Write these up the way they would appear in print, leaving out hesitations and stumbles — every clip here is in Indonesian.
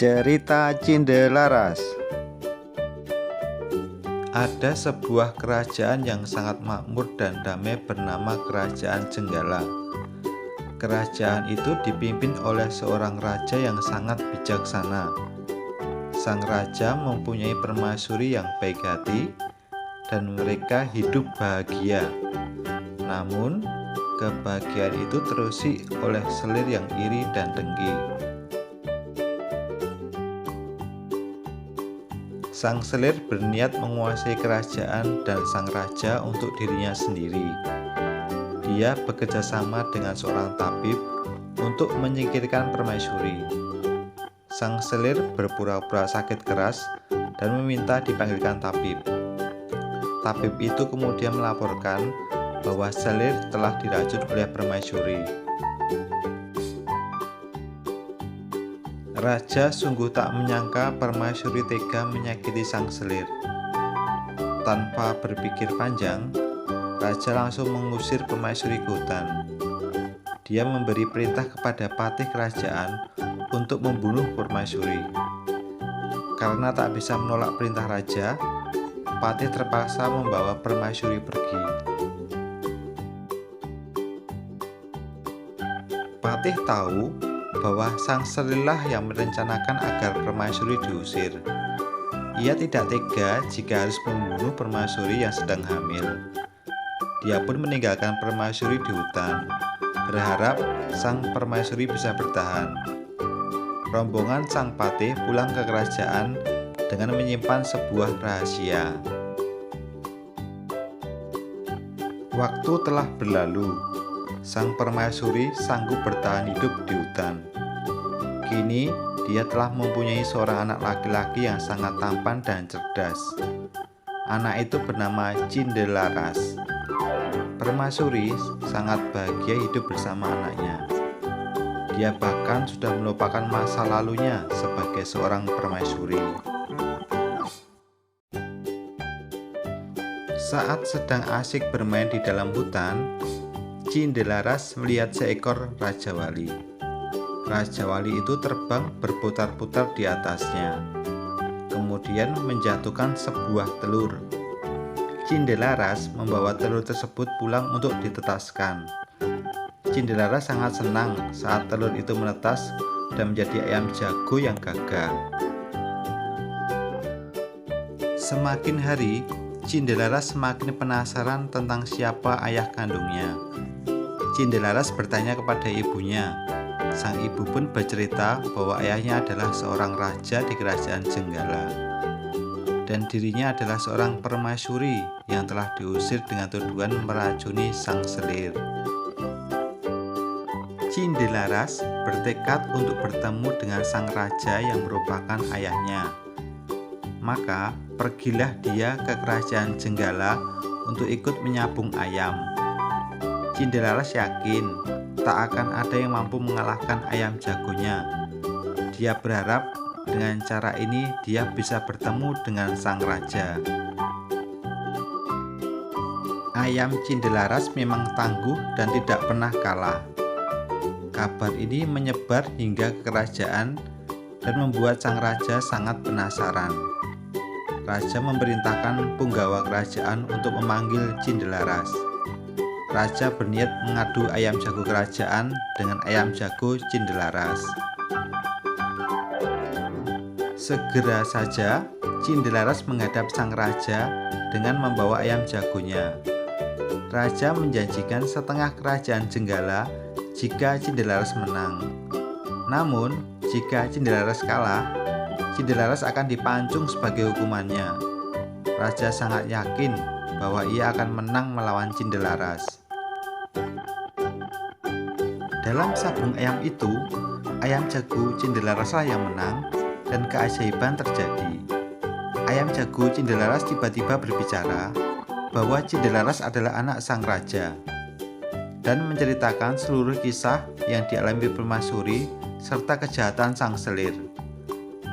Cerita Cindelaras. Ada sebuah kerajaan yang sangat makmur dan damai bernama Kerajaan Jenggala. Kerajaan itu dipimpin oleh seorang raja yang sangat bijaksana. Sang raja mempunyai permaisuri yang baik hati dan mereka hidup bahagia. Namun, kebahagiaan itu terusik oleh selir yang iri dan dengki. Sang selir berniat menguasai kerajaan dan sang raja untuk dirinya sendiri. Dia bekerja sama dengan seorang tabib untuk menyingkirkan permaisuri. Sang selir berpura-pura sakit keras dan meminta dipanggilkan tabib. Tabib itu kemudian melaporkan bahwa selir telah diracun oleh permaisuri. Raja sungguh tak menyangka permaisuri tega menyakiti sang selir. Tanpa berpikir panjang, raja langsung mengusir permaisuri ke hutan. Dia memberi perintah kepada patih kerajaan untuk membunuh permaisuri. Karena tak bisa menolak perintah raja, patih terpaksa membawa permaisuri pergi. Patih tahu bahwa sang selirlah yang merencanakan agar permaisuri diusir. Ia tidak tega jika harus membunuh permaisuri yang sedang hamil. Dia pun meninggalkan permaisuri di hutan, berharap sang permaisuri bisa bertahan. Rombongan sang patih pulang ke kerajaan dengan menyimpan sebuah rahasia. Waktu telah berlalu. Sang permaisuri sanggup bertahan hidup di hutan. Kini dia telah mempunyai seorang anak laki-laki yang sangat tampan dan cerdas. Anak itu bernama Cindelaras. Permaisuri sangat bahagia hidup bersama anaknya. Dia bahkan sudah melupakan masa lalunya sebagai seorang permaisuri. Saat sedang asik bermain di dalam hutan, Cindelaras melihat seekor Raja Wali. Raja Wali itu terbang berputar-putar di atasnya, kemudian menjatuhkan sebuah telur. Cindelaras membawa telur tersebut pulang untuk ditetaskan. Cindelaras sangat senang saat telur itu menetas dan menjadi ayam jago yang gagah. Semakin hari, Cindelaras semakin penasaran tentang siapa ayah kandungnya. Cindelaras bertanya kepada ibunya. Sang ibu pun bercerita bahwa ayahnya adalah seorang raja di kerajaan Jenggala dan dirinya adalah seorang permaisuri yang telah diusir dengan tuduhan meracuni sang selir. Cindelaras bertekad untuk bertemu dengan sang raja yang merupakan ayahnya. Maka pergilah dia ke kerajaan Jenggala untuk ikut menyabung ayam. Cindelaras yakin tak akan ada yang mampu mengalahkan ayam jagonya. Dia berharap dengan cara ini dia bisa bertemu dengan sang raja. Ayam Cindelaras memang tangguh dan tidak pernah kalah. Kabar ini menyebar hingga ke kerajaan dan membuat sang raja sangat penasaran. Raja memerintahkan punggawa kerajaan untuk memanggil Cindelaras. Raja berniat mengadu ayam jago kerajaan dengan ayam jago Cindelaras. Segera saja Cindelaras menghadap sang raja dengan membawa ayam jagonya. Raja menjanjikan setengah kerajaan Jenggala jika Cindelaras menang. Namun, jika Cindelaras kalah, Cindelaras akan dipancung sebagai hukumannya. Raja sangat yakin bahwa ia akan menang melawan Cindelaras. Dalam sabung ayam itu, ayam jago Cindelaras yang menang dan keajaiban terjadi. Ayam jago Cindelaras tiba-tiba berbicara bahwa Cindelaras adalah anak sang raja dan menceritakan seluruh kisah yang dialami permaisuri serta kejahatan sang selir.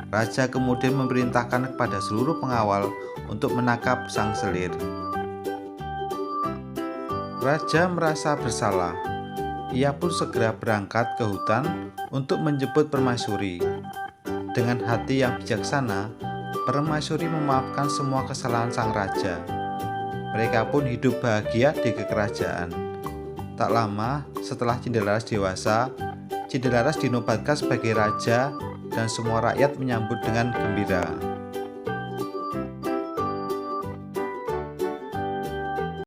Raja kemudian memerintahkan kepada seluruh pengawal untuk menangkap sang selir. Raja merasa bersalah. Ia pun segera berangkat ke hutan untuk menjemput permaisuri. Dengan hati yang bijaksana, permaisuri memaafkan semua kesalahan sang raja. Mereka pun hidup bahagia di kerajaan. Tak lama setelah Cindelaras dewasa, Cindelaras dinobatkan sebagai raja dan semua rakyat menyambut dengan gembira.